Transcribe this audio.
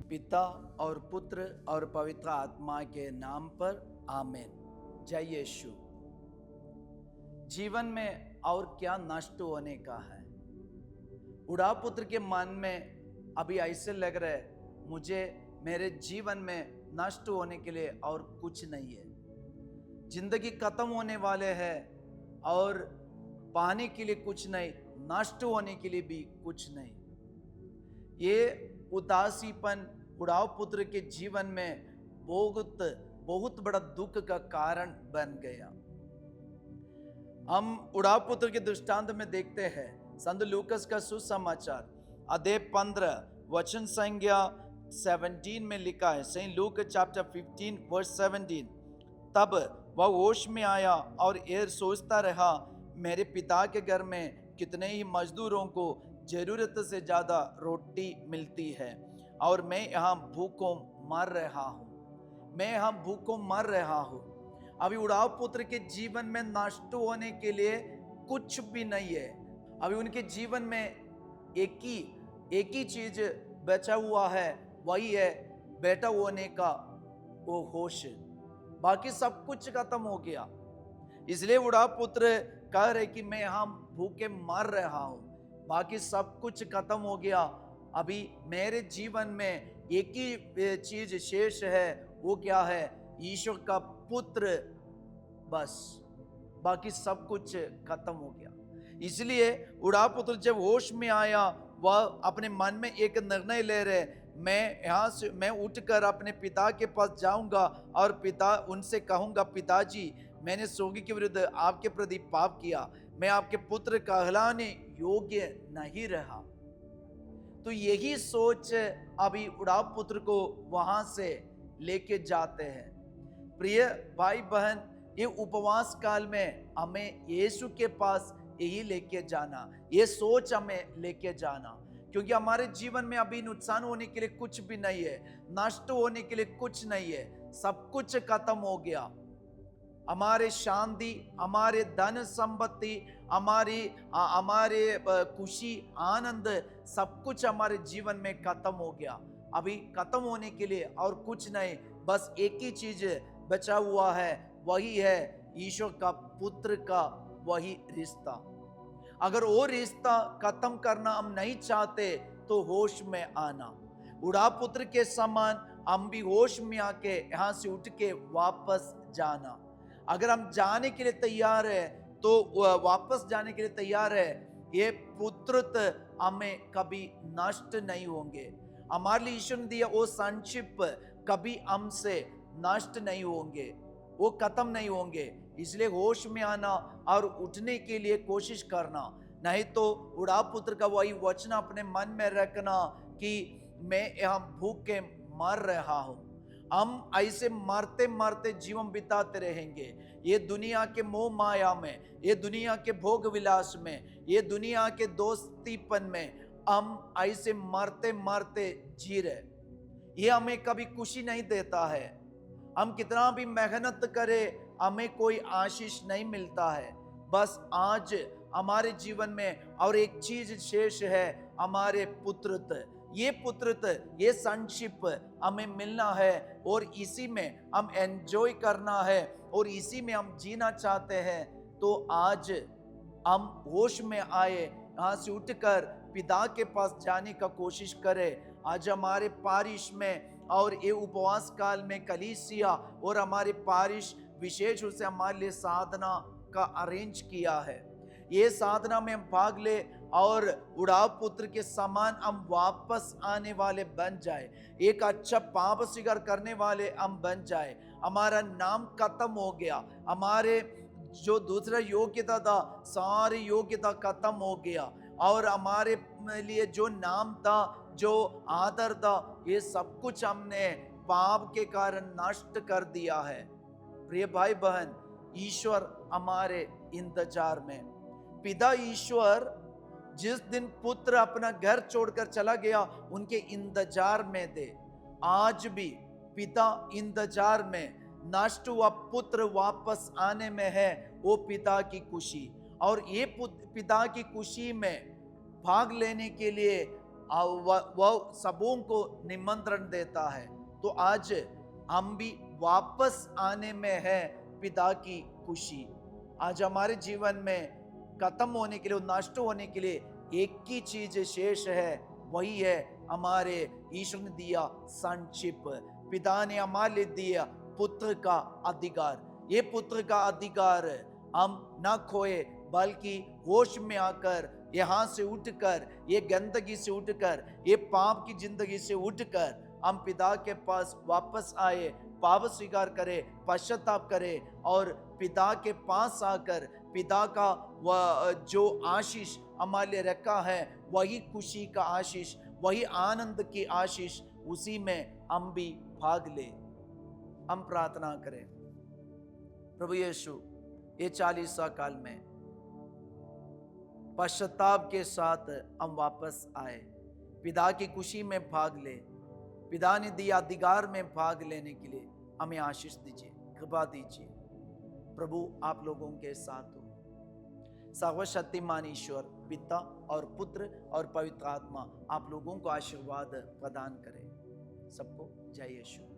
पिता और पुत्र और पवित्र आत्मा के नाम पर आमीन। जय यीशु। जीवन में और क्या नष्ट होने का है? बुढ़ा पुत्र के मन में अभी ऐसे लग रहा है, मुझे मेरे जीवन में नष्ट होने के लिए और कुछ नहीं है। जिंदगी खत्म होने वाले है और पाने के लिए कुछ नहीं, नष्ट होने के लिए भी कुछ नहीं। ये उदासीपन बुढ़ाव पुत्र के जीवन में बहुत बड़ा दुख का कारण बन गया। हम बुढ़ाव पुत्र के दृष्टांत में देखते हैं संत लूकस का सुसमाचार अध्याय 15 वचन संख्या 17 में लिखा है। Saint Luke chapter 15 verse 17। तब वह होश में आया और यह सोचता रहा, मेरे पिता के घर में कितने ही मजदूरों को जरूरत से ज्यादा रोटी मिलती है और मैं यहाँ भूखों मर रहा हूँ। अभी बुढ़ाव पुत्र के जीवन में नष्ट होने के लिए कुछ भी नहीं है। अभी उनके जीवन में एक ही चीज बचा हुआ है, वही है बेटा होने का वो होश। बाकी सब कुछ खत्म हो गया। इसलिए बुढ़ा पुत्र कह रहे कि मैं यहाँ भूखे मर रहा हूँ, बाकी सब कुछ खत्म हो गया। अभी मेरे जीवन में एक ही चीज शेष है, वो क्या है? ईश्वर का पुत्र, बस बाकी सब कुछ खत्म हो गया। इसलिए बुढ़ा पुत्र जब होश में आया, वह अपने मन में एक निर्णय ले रहे, मैं उठकर अपने पिता के पास जाऊंगा और उनसे कहूंगा, पिताजी मैंने स्वर्ग के विरुद्ध आपके प्रति पाप किया, मैं आपके पुत्र कहलाने योग्य नहीं रहा। तो यही सोच अभी बुढ़ा पुत्र को वहां से लेके जाते हैं। प्रिय भाई बहन, ये उपवास काल में हमें यीशु के पास यही लेके जाना, ये सोच हमें लेके जाना, क्योंकि हमारे जीवन में अभी नुकसान होने के लिए कुछ भी नहीं है, नष्ट होने के लिए कुछ नहीं है, सब कुछ खत्म हो गया। हमारे शांति, हमारे धन संपत्ति, हमारे खुशी आनंद, सब कुछ हमारे जीवन में खत्म हो गया। अभी खत्म होने के लिए और कुछ नहीं, बस एक ही चीज बचा हुआ है, वही है ईश्वर का पुत्र का वही रिश्ता। अगर वो रिश्ता खत्म करना हम नहीं चाहते तो होश में आना, बुढ़ा पुत्र के समान हम भी होश में आके यहाँ से उठ के वापस जाना। अगर हम जाने के लिए तैयार है तो वापस जाने के लिए तैयार है, ये पुत्रत्व हमें कभी नष्ट नहीं होंगे। हमारे लिए ईश्वर ने दिया वो संक्षिप कभी हमसे नष्ट नहीं होंगे, वो खत्म नहीं होंगे। इसलिए होश में आना और उठने के लिए कोशिश करना, नहीं तो बुढ़ा पुत्र का वही वचन अपने मन में रखना कि मैं यहाँ भूख के मर रहा हूँ। हम ऐसे मरते मरते जीवन बिताते रहेंगे, ये दुनिया के मोह माया में, ये दुनिया के भोग विलास में, ये दुनिया के दोस्तीपन में हम ऐसे मरते मरते जी रहे। ये हमें कभी खुशी नहीं देता है। हम कितना भी मेहनत करें, हमें कोई आशीष नहीं मिलता है। बस आज हमारे जीवन में और एक चीज शेष है, हमारे पुत्रत्व। ये पुत्रत्व, ये संक्षिप हमें मिलना है और इसी में हम एंजॉय करना है और इसी में हम जीना चाहते हैं। तो आज हम होश में आए, यहाँ से उठकर पिता के पास जाने का कोशिश करें। आज हमारे पारिश में और ये उपवास काल में कलीसिया और हमारे पारिश विशेष रूप से हमारे लिए साधना का अरेंज किया है। ये साधना में हम भाग ले और बुढ़ा पुत्र के समान हम वापस आने वाले बन जाए, एक अच्छा पाप स्वीकार करने वाले हम बन जाए। हमारा नाम खत्म हो गया, हमारे जो दूसरा योग्यता था, सारी योग्यता खत्म हो गया और हमारे लिए जो नाम था, जो आदर था, ये सब कुछ हमने पाप के कारण नष्ट कर दिया है। प्रिय भाई बहन, ईश्वर हमारे इंतजार में, पिता ईश्वर जिस दिन पुत्र अपना घर छोड़कर चला गया, उनके इंतजार में थे। आज भी पिता इंतजार में, नष्ट हुआ पुत्र वापस आने में है वो पिता की खुशी। और ये पिता की खुशी में भाग लेने के लिए वह सबों को निमंत्रण देता है। तो आज हम भी वापस आने में है पिता की खुशी। आज हमारे जीवन में खत्म होने के लिए, नष्ट होने के लिए एक ही चीज शेष है, वही है हमारे ईश्वर ने दिया संचिप, पिता ने हमारे लिए दिया पुत्र का अधिकार। ये पुत्र का अधिकार हम न खोए, बल्कि होश में आकर, यहाँ से उठकर, ये गंदगी से उठकर, ये पाप की जिंदगी से उठकर हम पिता के पास वापस आए, पाप स्वीकार करें, पश्चाताप करें और पिता के पास आकर पिता का वह जो आशीष हमारे लिए रखा है, वही खुशी का आशीष, वही आनंद की आशीष, उसी में हम भी भाग ले। हम प्रार्थना करें। प्रभु यीशु, ये 40 काल में पश्चाताप के साथ हम वापस आए, पिता की खुशी में भाग ले, पिता ने दिया अधिकार में भाग लेने के लिए हमें आशीष दीजिए, कृपा दीजिए। प्रभु आप लोगों के साथ हो। सर्वशक्तिमान ईश्वर पिता और पुत्र और पवित्र आत्मा आप लोगों को आशीर्वाद प्रदान करें। सबको जय यीशु।